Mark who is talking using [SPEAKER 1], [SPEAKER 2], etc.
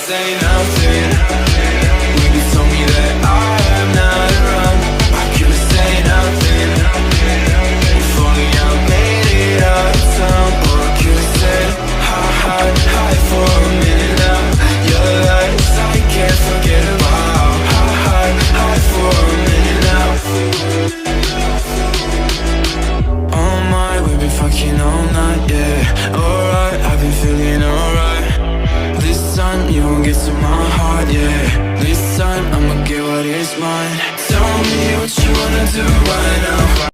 [SPEAKER 1] say nothing. When you told me that I am not around, I couldn't say nothing. If only I made it out of town. Or I could've said hi for a minute now. Your lies I can't forget about. Hi for a minute now. Oh my, we've been fucking all night, yeah. Alright, I've been feeling alright. This time you won't get to my heart, yeah. This time I'ma get what is mine. Tell me what you wanna do right now.